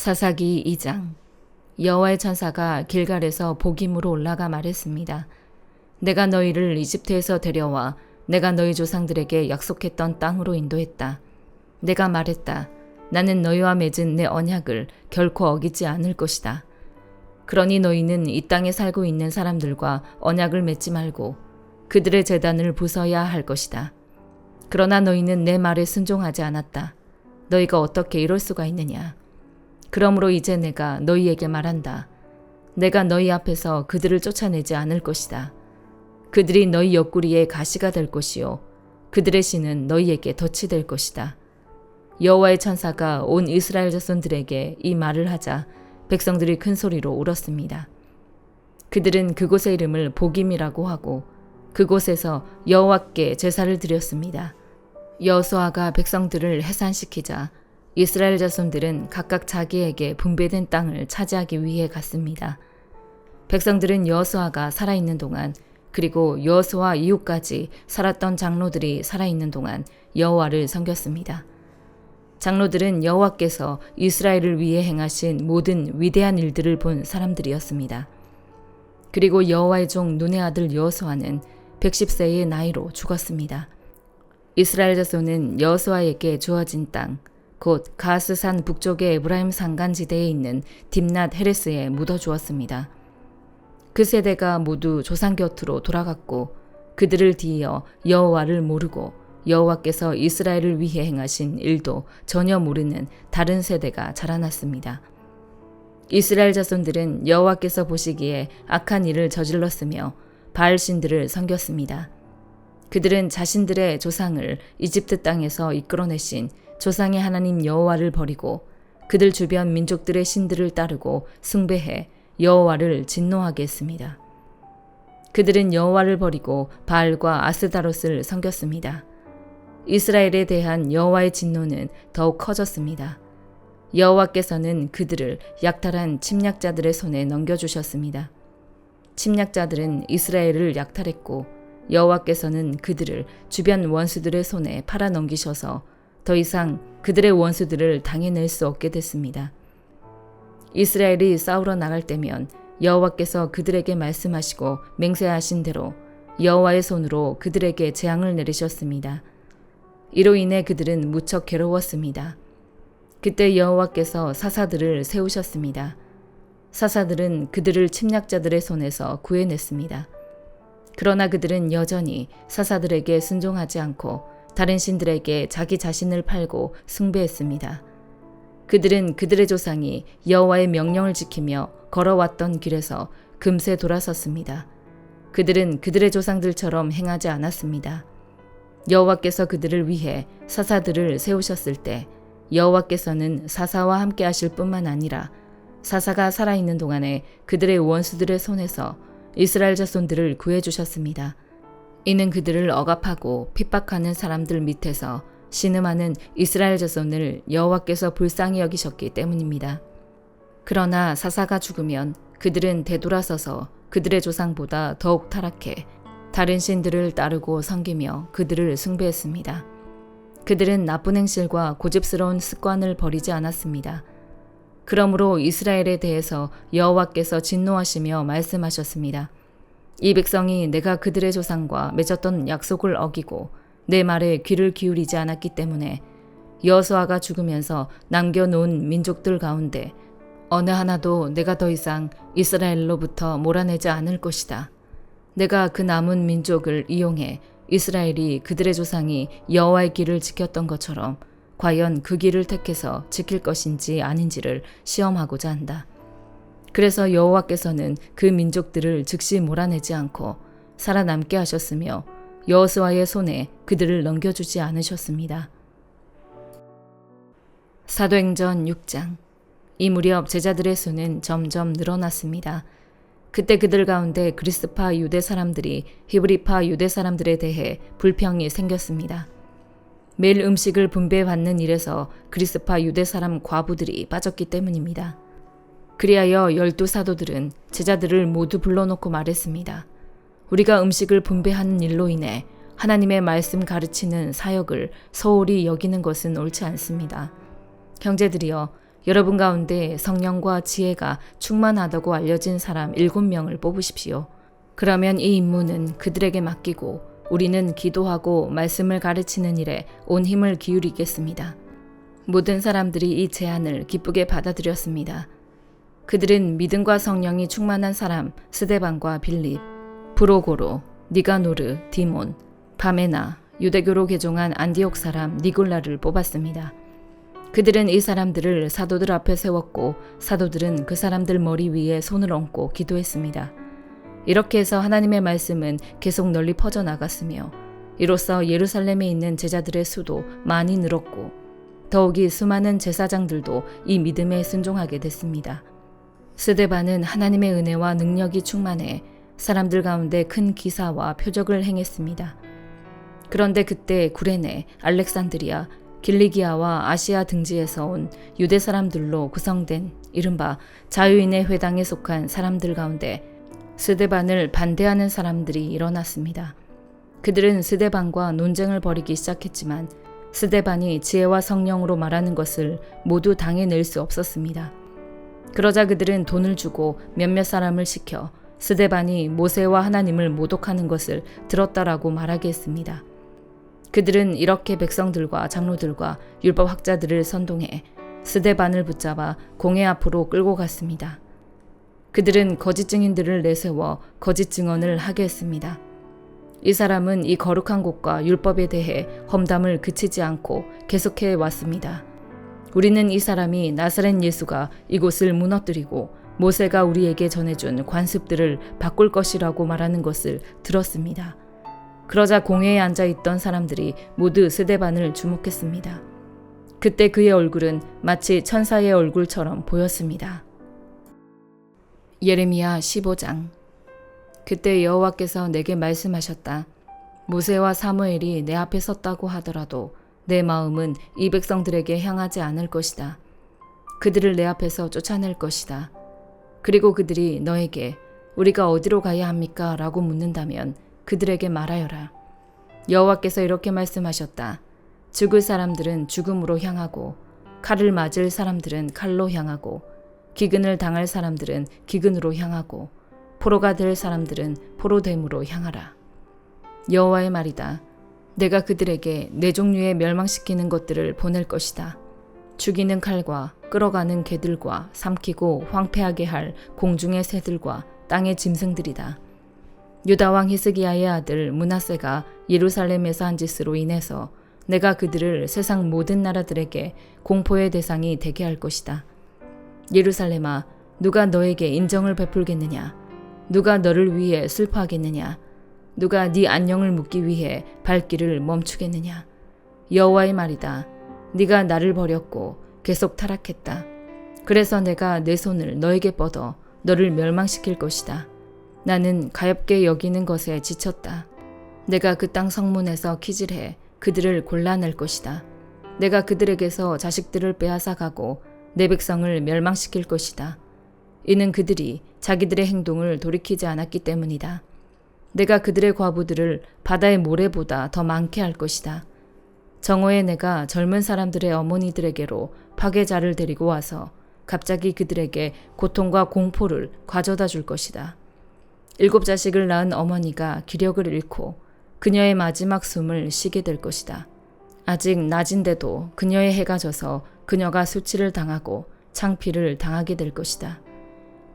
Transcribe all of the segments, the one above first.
사사기 2장. 여호와의 천사가 길갈에서 복임으로 올라가 말했습니다. 내가 너희를 이집트에서 데려와 내가 너희 조상들에게 약속했던 땅으로 인도했다. 내가 말했다. 나는 너희와 맺은 내 언약을 결코 어기지 않을 것이다. 그러니 너희는 이 땅에 살고 있는 사람들과 언약을 맺지 말고 그들의 제단을 부숴야 할 것이다. 그러나 너희는 내 말에 순종하지 않았다. 너희가 어떻게 이럴 수가 있느냐. 그러므로 이제 내가 너희에게 말한다. 내가 너희 앞에서 그들을 쫓아내지 않을 것이다. 그들이 너희 옆구리에 가시가 될 것이요 그들의 신은 너희에게 덫이 될 것이다. 여호와의 천사가 온 이스라엘 자손들에게 이 말을 하자 백성들이 큰 소리로 울었습니다. 그들은 그곳의 이름을 복임이라고 하고 그곳에서 여호와께 제사를 드렸습니다. 여호수아가 백성들을 해산시키자 이스라엘 자손들은 각각 자기에게 분배된 땅을 차지하기 위해 갔습니다. 백성들은 여호수아가 살아있는 동안 그리고 여호수아 이후까지 살았던 장로들이 살아있는 동안 여호와를 섬겼습니다. 장로들은 여호와께서 이스라엘을 위해 행하신 모든 위대한 일들을 본 사람들이었습니다. 그리고 여호와의 종 눈의 아들 여호수아는 110세의 나이로 죽었습니다. 이스라엘 자손은 여호수아에게 주어진 땅, 곧 가스산 북쪽의 에브라임 산간지대에 있는 딥낫 헤레스에 묻어주었습니다. 그 세대가 모두 조상 곁으로 돌아갔고 그들을 뒤이어 여호와를 모르고 여호와께서 이스라엘을 위해 행하신 일도 전혀 모르는 다른 세대가 자라났습니다. 이스라엘 자손들은 여호와께서 보시기에 악한 일을 저질렀으며 바알 신들을 섬겼습니다. 그들은 자신들의 조상을 이집트 땅에서 이끌어내신 조상의 하나님 여호와를 버리고 그들 주변 민족들의 신들을 따르고 숭배해 여호와를 진노하게 했습니다. 그들은 여호와를 버리고 바알과 아스다롯을 섬겼습니다. 이스라엘에 대한 여호와의 진노는 더욱 커졌습니다. 여호와께서는 그들을 약탈한 침략자들의 손에 넘겨주셨습니다. 침략자들은 이스라엘을 약탈했고 여호와께서는 그들을 주변 원수들의 손에 팔아 넘기셔서 더 이상 그들의 원수들을 당해낼 수 없게 됐습니다. 이스라엘이 싸우러 나갈 때면 여호와께서 그들에게 말씀하시고 맹세하신 대로 여호와의 손으로 그들에게 재앙을 내리셨습니다. 이로 인해 그들은 무척 괴로웠습니다. 그때 여호와께서 사사들을 세우셨습니다. 사사들은 그들을 침략자들의 손에서 구해냈습니다. 그러나 그들은 여전히 사사들에게 순종하지 않고 다른 신들에게 자기 자신을 팔고 숭배했습니다. 그들은 그들의 조상이 여호와의 명령을 지키며 걸어왔던 길에서 금세 돌아섰습니다. 그들은 그들의 조상들처럼 행하지 않았습니다. 여호와께서 그들을 위해 사사들을 세우셨을 때 여호와께서는 사사와 함께 하실 뿐만 아니라 사사가 살아있는 동안에 그들의 원수들의 손에서 이스라엘 자손들을 구해주셨습니다. 이는 그들을 억압하고 핍박하는 사람들 밑에서 신음하는 이스라엘 자손을 여호와께서 불쌍히 여기셨기 때문입니다. 그러나 사사가 죽으면 그들은 되돌아서서 그들의 조상보다 더욱 타락해 다른 신들을 따르고 섬기며 그들을 숭배했습니다. 그들은 나쁜 행실과 고집스러운 습관을 버리지 않았습니다. 그러므로 이스라엘에 대해서 여호와께서 진노하시며 말씀하셨습니다. 이 백성이 내가 그들의 조상과 맺었던 약속을 어기고 내 말에 귀를 기울이지 않았기 때문에 여호수아가 죽으면서 남겨놓은 민족들 가운데 어느 하나도 내가 더 이상 이스라엘로부터 몰아내지 않을 것이다. 내가 그 남은 민족을 이용해 이스라엘이 그들의 조상이 여호와의 길을 지켰던 것처럼 과연 그 길을 택해서 지킬 것인지 아닌지를 시험하고자 한다. 그래서 여호와께서는 그 민족들을 즉시 몰아내지 않고 살아남게 하셨으며 여호수아의 손에 그들을 넘겨주지 않으셨습니다. 사도행전 6장. 이 무렵 제자들의 수는 점점 늘어났습니다. 그때 그들 가운데 그리스파 유대 사람들이 히브리파 유대 사람들에 대해 불평이 생겼습니다. 매일 음식을 분배받는 일에서 그리스파 유대 사람 과부들이 빠졌기 때문입니다. 그리하여 12사도들은 제자들을 모두 불러놓고 말했습니다. 우리가 음식을 분배하는 일로 인해 하나님의 말씀 가르치는 사역을 소홀히 여기는 것은 옳지 않습니다. 형제들이여, 여러분 가운데 성령과 지혜가 충만하다고 알려진 사람 7명을 뽑으십시오. 그러면 이 임무는 그들에게 맡기고 우리는 기도하고 말씀을 가르치는 일에 온 힘을 기울이겠습니다. 모든 사람들이 이 제안을 기쁘게 받아들였습니다. 그들은 믿음과 성령이 충만한 사람 스데반과 빌립, 브로고로, 니가노르, 디몬, 바메나, 유대교로 개종한 안디옥 사람 니골라를 뽑았습니다. 그들은 이 사람들을 사도들 앞에 세웠고 사도들은 그 사람들 머리 위에 손을 얹고 기도했습니다. 이렇게 해서 하나님의 말씀은 계속 널리 퍼져나갔으며 이로써 예루살렘에 있는 제자들의 수도 많이 늘었고 더욱이 수많은 제사장들도 이 믿음에 순종하게 됐습니다. 스데반은 하나님의 은혜와 능력이 충만해 사람들 가운데 큰 기사와 표적을 행했습니다. 그런데 그때 구레네, 알렉산드리아, 길리기아와 아시아 등지에서 온 유대 사람들로 구성된 이른바 자유인의 회당에 속한 사람들 가운데 스데반을 반대하는 사람들이 일어났습니다. 그들은 스데반과 논쟁을 벌이기 시작했지만 스데반이 지혜와 성령으로 말하는 것을 모두 당해낼 수 없었습니다. 그러자 그들은 돈을 주고 몇몇 사람을 시켜 스데반이 모세와 하나님을 모독하는 것을 들었다라고 말하게 했습니다. 그들은 이렇게 백성들과 장로들과 율법학자들을 선동해 스데반을 붙잡아 공회 앞으로 끌고 갔습니다. 그들은 거짓 증인들을 내세워 거짓 증언을 하게 했습니다. 이 사람은 이 거룩한 곳과 율법에 대해 험담을 그치지 않고 계속해 왔습니다. 우리는 이 사람이 나사렛 예수가 이곳을 무너뜨리고 모세가 우리에게 전해준 관습들을 바꿀 것이라고 말하는 것을 들었습니다. 그러자 공회에 앉아있던 사람들이 모두 스데반을 주목했습니다. 그때 그의 얼굴은 마치 천사의 얼굴처럼 보였습니다. 예레미야 15장. 그때 여호와께서 내게 말씀하셨다. 모세와 사무엘이 내 앞에 섰다고 하더라도 내 마음은 이 백성들에게 향하지 않을 것이다. 그들을 내 앞에서 쫓아낼 것이다. 그리고 그들이 너에게 우리가 어디로 가야 합니까? 라고 묻는다면 그들에게 말하여라. 여호와께서 이렇게 말씀하셨다. 죽을 사람들은 죽음으로 향하고 칼을 맞을 사람들은 칼로 향하고 기근을 당할 사람들은 기근으로 향하고 포로가 될 사람들은 포로됨으로 향하라. 여호와의 말이다. 내가 그들에게 네 종류의 멸망시키는 것들을 보낼 것이다. 죽이는 칼과 끌어가는 개들과 삼키고 황폐하게 할 공중의 새들과 땅의 짐승들이다. 유다왕 히스기야의 아들 므낫세가 예루살렘에서 한 짓으로 인해서 내가 그들을 세상 모든 나라들에게 공포의 대상이 되게 할 것이다. 예루살렘아, 누가 너에게 인정을 베풀겠느냐? 누가 너를 위해 슬퍼하겠느냐? 누가 네 안녕을 묻기 위해 발길을 멈추겠느냐? 여호와의 말이다. 네가 나를 버렸고 계속 타락했다. 그래서 내가 내 손을 너에게 뻗어 너를 멸망시킬 것이다. 나는 가엾게 여기는 것에 지쳤다. 내가 그 땅 성문에서 키질해 그들을 골라낼 것이다. 내가 그들에게서 자식들을 빼앗아가고 내 백성을 멸망시킬 것이다. 이는 그들이 자기들의 행동을 돌이키지 않았기 때문이다. 내가 그들의 과부들을 바다의 모래보다 더 많게 할 것이다. 정오에 내가 젊은 사람들의 어머니들에게로 파괴자를 데리고 와서 갑자기 그들에게 고통과 공포를 가져다 줄 것이다. 7 자식을 낳은 어머니가 기력을 잃고 그녀의 마지막 숨을 쉬게 될 것이다. 아직 낮인데도 그녀의 해가 져서 그녀가 수치를 당하고 창피를 당하게 될 것이다.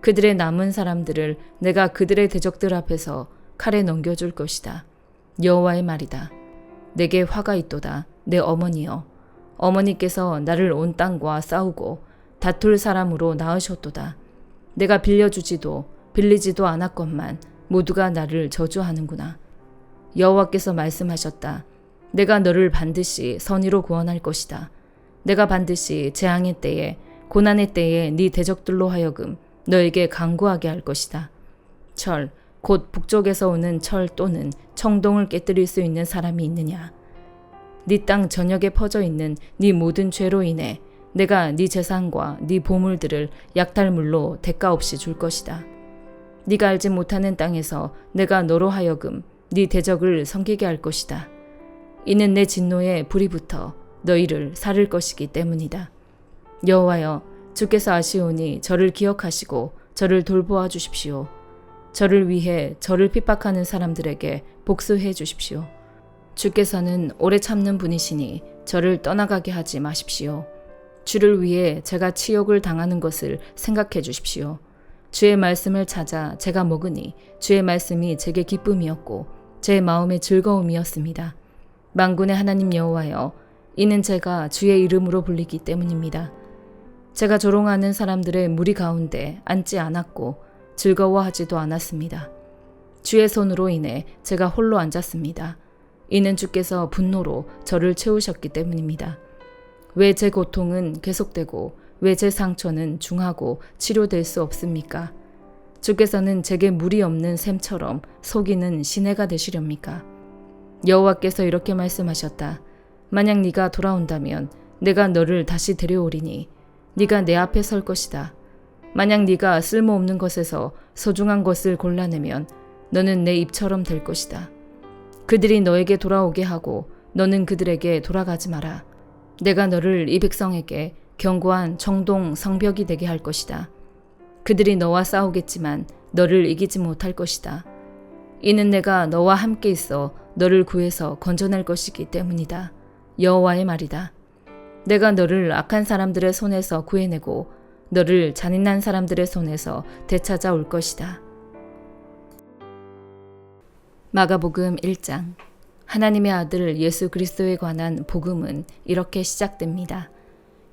그들의 남은 사람들을 내가 그들의 대적들 앞에서 칼에 넘겨줄 것이다. 여호와의 말이다. 내게 화가 있도다. 내 어머니여. 어머니께서 나를 온 땅과 싸우고 다툴 사람으로 낳으셨도다. 내가 빌려주지도 빌리지도 않았건만 모두가 나를 저주하는구나. 여호와께서 말씀하셨다. 내가 너를 반드시 선의로 구원할 것이다. 내가 반드시 재앙의 때에 고난의 때에 네 대적들로 하여금 너에게 강구하게 할 것이다. 철, 곧 북쪽에서 오는 철 또는 청동을 깨뜨릴 수 있는 사람이 있느냐? 네 땅 전역에 퍼져 있는 네 모든 죄로 인해 내가 네 재산과 네 보물들을 약탈물로 대가 없이 줄 것이다. 네가 알지 못하는 땅에서 내가 너로 하여금 네 대적을 섬기게 할 것이다. 이는 내 진노에 불이 붙어 너희를 살을 것이기 때문이다. 여호와여, 주께서 아시오니 저를 기억하시고 저를 돌보아 주십시오. 저를 위해 저를 핍박하는 사람들에게 복수해 주십시오. 주께서는 오래 참는 분이시니 저를 떠나가게 하지 마십시오. 주를 위해 제가 치욕을 당하는 것을 생각해 주십시오. 주의 말씀을 찾아 제가 먹으니 주의 말씀이 제게 기쁨이었고 제 마음의 즐거움이었습니다. 만군의 하나님 여호와여, 이는 제가 주의 이름으로 불리기 때문입니다. 제가 조롱하는 사람들의 무리 가운데 앉지 않았고 즐거워하지도 않았습니다. 주의 손으로 인해 제가 홀로 앉았습니다. 이는 주께서 분노로 저를 채우셨기 때문입니다. 왜 제 고통은 계속되고 왜 제 상처는 중하고 치료될 수 없습니까? 주께서는 제게 무리 없는 샘처럼 속이는 시내가 되시렵니까? 여호와께서 이렇게 말씀하셨다. 만약 네가 돌아온다면 내가 너를 다시 데려오리니 네가 내 앞에 설 것이다. 만약 네가 쓸모없는 것에서 소중한 것을 골라내면 너는 내 입처럼 될 것이다. 그들이 너에게 돌아오게 하고 너는 그들에게 돌아가지 마라. 내가 너를 이 백성에게 견고한 정동 성벽이 되게 할 것이다. 그들이 너와 싸우겠지만 너를 이기지 못할 것이다. 이는 내가 너와 함께 있어 너를 구해서 건져낼 것이기 때문이다. 여호와의 말이다. 내가 너를 악한 사람들의 손에서 구해내고 너를 잔인한 사람들의 손에서 되찾아 올 것이다. 마가복음 1장. 하나님의 아들 예수 그리스도에 관한 복음은 이렇게 시작됩니다.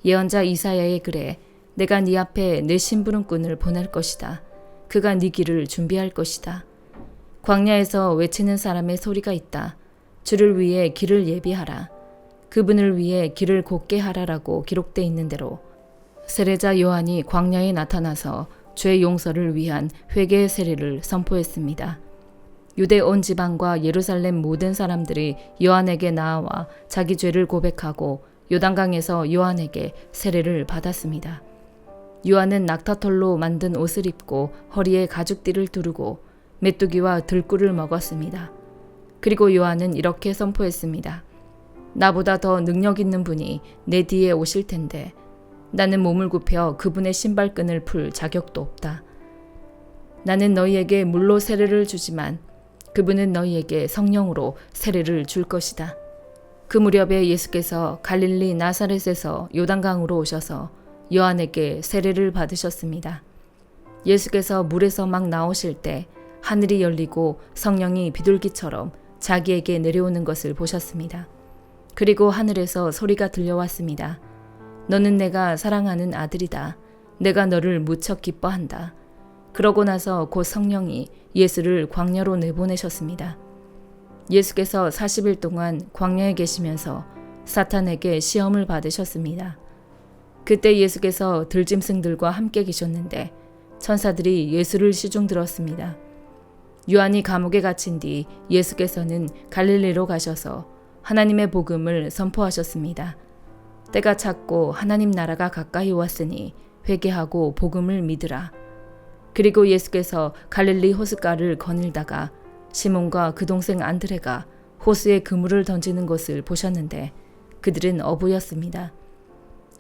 예언자 이사야의 글에 내가 네 앞에 내 심부름꾼을 보낼 것이다. 그가 네 길을 준비할 것이다. 광야에서 외치는 사람의 소리가 있다. 주를 위해 길을 예비하라. 그분을 위해 길을 곧게 하라라고 기록돼 있는 대로 세례자 요한이 광야에 나타나서 죄 용서를 위한 회개의 세례를 선포했습니다. 유대 온 지방과 예루살렘 모든 사람들이 요한에게 나아와 자기 죄를 고백하고 요단강에서 요한에게 세례를 받았습니다. 요한은 낙타털로 만든 옷을 입고 허리에 가죽띠를 두르고 메뚜기와 들꿀을 먹었습니다. 그리고 요한은 이렇게 선포했습니다. 나보다 더 능력 있는 분이 내 뒤에 오실 텐데 나는 몸을 굽혀 그분의 신발끈을 풀 자격도 없다. 나는 너희에게 물로 세례를 주지만 그분은 너희에게 성령으로 세례를 줄 것이다. 그 무렵에 예수께서 갈릴리 나사렛에서 요단강으로 오셔서 요한에게 세례를 받으셨습니다. 예수께서 물에서 막 나오실 때 하늘이 열리고 성령이 비둘기처럼 자기에게 내려오는 것을 보셨습니다. 그리고 하늘에서 소리가 들려왔습니다. 너는 내가 사랑하는 아들이다. 내가 너를 무척 기뻐한다. 그러고 나서 곧 성령이 예수를 광야로 내보내셨습니다. 예수께서 40일 동안 광야에 계시면서 사탄에게 시험을 받으셨습니다. 그때 예수께서 들짐승들과 함께 계셨는데 천사들이 예수를 시중들었습니다. 요한이 감옥에 갇힌 뒤 예수께서는 갈릴리로 가셔서 하나님의 복음을 선포하셨습니다. 때가 찼고 하나님 나라가 가까이 왔으니 회개하고 복음을 믿으라. 그리고 예수께서 갈릴리 호숫가를 거닐다가 시몬과 그 동생 안드레가 호수에 그물을 던지는 것을 보셨는데 그들은 어부였습니다.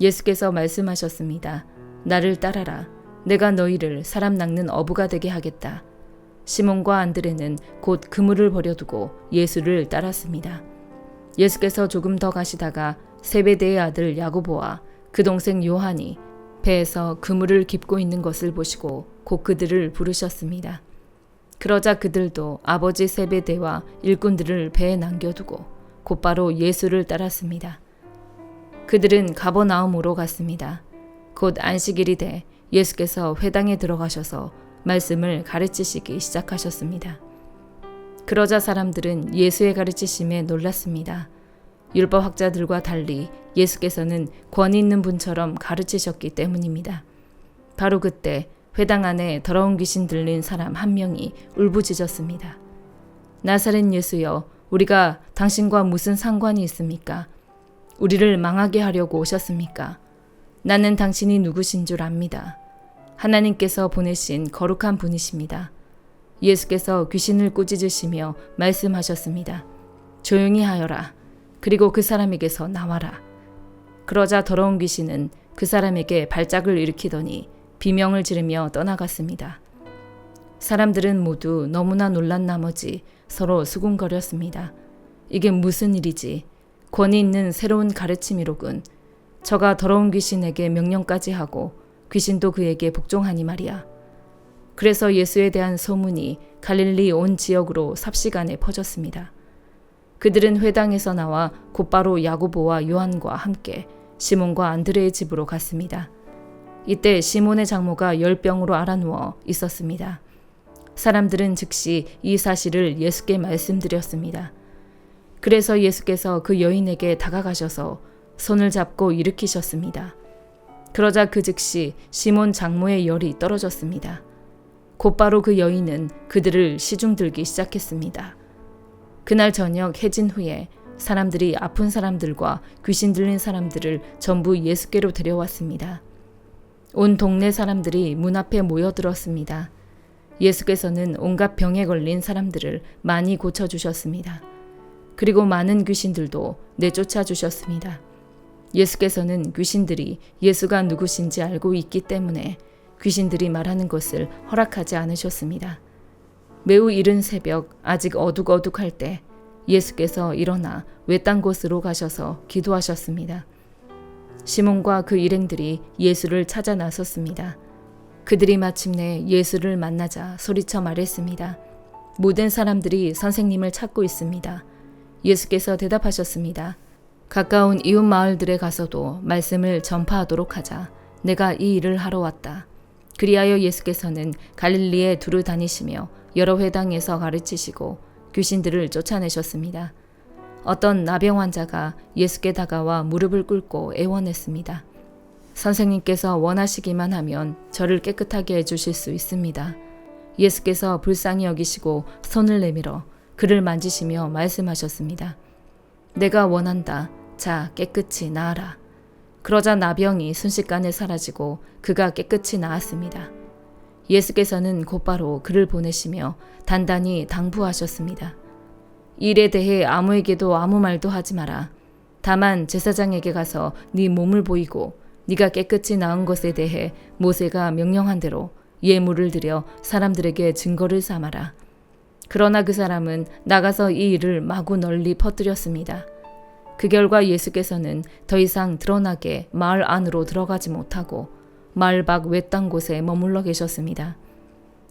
예수께서 말씀하셨습니다. 나를 따라라. 내가 너희를 사람 낚는 어부가 되게 하겠다. 시몬과 안드레는 곧 그물을 버려두고 예수를 따랐습니다. 예수께서 조금 더 가시다가 세베대의 아들 야고보와 그 동생 요한이 배에서 그물을 깁고 있는 것을 보시고 곧 그들을 부르셨습니다. 그러자 그들도 아버지 세베대와 일꾼들을 배에 남겨두고 곧바로 예수를 따랐습니다. 그들은 가버나움으로 갔습니다. 곧 안식일이 돼 예수께서 회당에 들어가셔서 말씀을 가르치시기 시작하셨습니다. 그러자 사람들은 예수의 가르치심에 놀랐습니다. 율법학자들과 달리 예수께서는 권위 있는 분처럼 가르치셨기 때문입니다. 바로 그때 회당 안에 더러운 귀신 들린 사람 한 명이 울부짖었습니다. 나사렛 예수여, 우리가 당신과 무슨 상관이 있습니까? 우리를 망하게 하려고 오셨습니까? 나는 당신이 누구신 줄 압니다. 하나님께서 보내신 거룩한 분이십니다. 예수께서 귀신을 꾸짖으시며 말씀하셨습니다. 조용히 하여라. 그리고 그 사람에게서 나와라. 그러자 더러운 귀신은 그 사람에게 발작을 일으키더니 비명을 지르며 떠나갔습니다. 사람들은 모두 너무나 놀란 나머지 서로 수군거렸습니다. 이게 무슨 일이지? 권위 있는 새로운 가르침이로군. 저가 더러운 귀신에게 명령까지 하고 귀신도 그에게 복종하니 말이야. 그래서 예수에 대한 소문이 갈릴리 온 지역으로 삽시간에 퍼졌습니다. 그들은 회당에서 나와 곧바로 야고보와 요한과 함께 시몬과 안드레의 집으로 갔습니다. 이때 시몬의 장모가 열병으로 앓아누워 있었습니다. 사람들은 즉시 이 사실을 예수께 말씀드렸습니다. 그래서 예수께서 그 여인에게 다가가셔서 손을 잡고 일으키셨습니다. 그러자 그 즉시 시몬 장모의 열이 떨어졌습니다. 곧바로 그 여인은 그들을 시중들기 시작했습니다. 그날 저녁 해진 후에 사람들이 아픈 사람들과 귀신 들린 사람들을 전부 예수께로 데려왔습니다. 온 동네 사람들이 문 앞에 모여들었습니다. 예수께서는 온갖 병에 걸린 사람들을 많이 고쳐주셨습니다. 그리고 많은 귀신들도 내쫓아 주셨습니다. 예수께서는 귀신들이 예수가 누구신지 알고 있기 때문에 귀신들이 말하는 것을 허락하지 않으셨습니다. 매우 이른 새벽 아직 어둑어둑할 때 예수께서 일어나 외딴 곳으로 가셔서 기도하셨습니다. 시몬과 그 일행들이 예수를 찾아 나섰습니다. 그들이 마침내 예수를 만나자 소리쳐 말했습니다. 모든 사람들이 선생님을 찾고 있습니다. 예수께서 대답하셨습니다. 가까운 이웃 마을들에 가서도 말씀을 전파하도록 하자. 내가 이 일을 하러 왔다. 그리하여 예수께서는 갈릴리에 두루 다니시며 여러 회당에서 가르치시고 귀신들을 쫓아내셨습니다. 어떤 나병 환자가 예수께 다가와 무릎을 꿇고 애원했습니다. 선생님께서 원하시기만 하면 저를 깨끗하게 해주실 수 있습니다. 예수께서 불쌍히 여기시고 손을 내밀어 그를 만지시며 말씀하셨습니다. 내가 원한다. 자, 깨끗이 나아라. 그러자 나병이 순식간에 사라지고 그가 깨끗이 나았습니다. 예수께서는 곧바로 그를 보내시며 단단히 당부하셨습니다. 일에 대해 아무에게도 아무 말도 하지 마라. 다만 제사장에게 가서 네 몸을 보이고 네가 깨끗이 나은 것에 대해 모세가 명령한 대로 예물을 드려 사람들에게 증거를 삼아라. 그러나 그 사람은 나가서 이 일을 마구 널리 퍼뜨렸습니다. 그 결과 예수께서는 더 이상 드러나게 마을 안으로 들어가지 못하고 마을 밖 외딴 곳에 머물러 계셨습니다.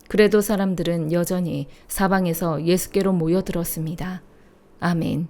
그래도 사람들은 여전히 사방에서 예수께로 모여들었습니다. 아멘.